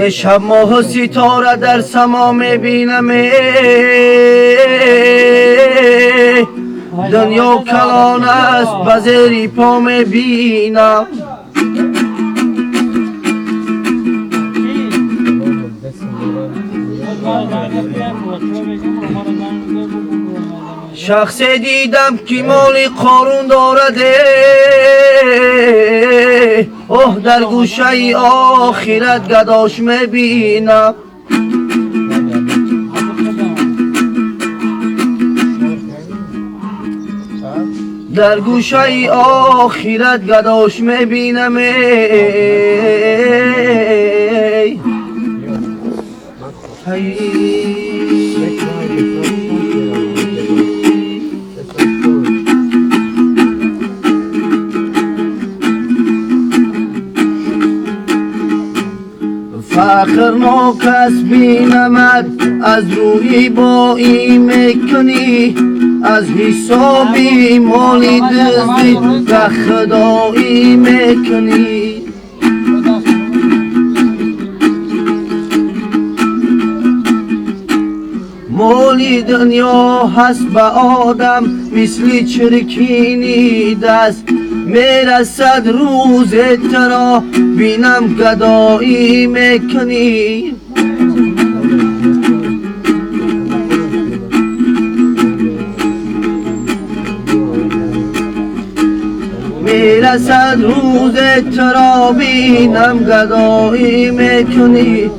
شب ماه و ستاره در سما میبینم، دنیا کلان است به زیر پا میبینم. شخصی دیدم که مال قارون دارده، اوه در گوشه آخرت گداش میبینم. در گوشه آخرت گداش میبینم. فخر ناکس بینمد از روی بایی میکنی، از حسابی مالی دزدی که خدایی میکنی. مالی دنیا هست به آدم مثل چرکینی دست، میرسد روز ترا بینم گدایی میکنی. میرسد روز ترا بینم گدایی میکنی.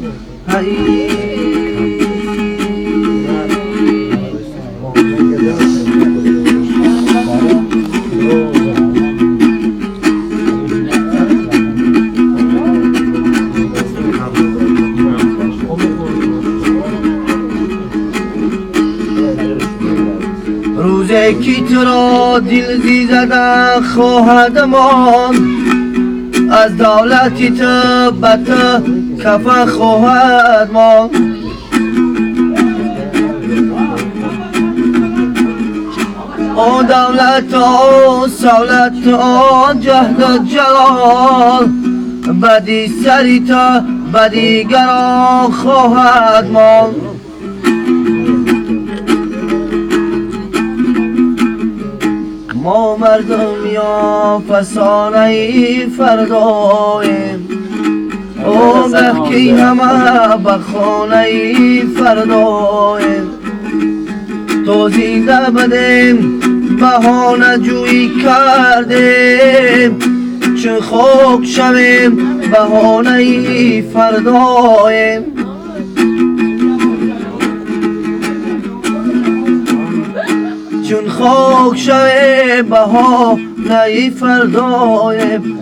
روزی که تو را دل زدن خواهد ماند، از دولتی تو به تو کفن خواهد ماند. آن دولت آن سولت آن جهد و جلال، بدی سری تو به دیگران خواهد ماند. ما مردم یا فسانه فرداییم، آگه که همه به خانه فرداییم. تو زنده بدیم بهانه جویی کردیم، چون خوک شویم بهانه فرداییم. چون خوک شویم بهانه فرداییم.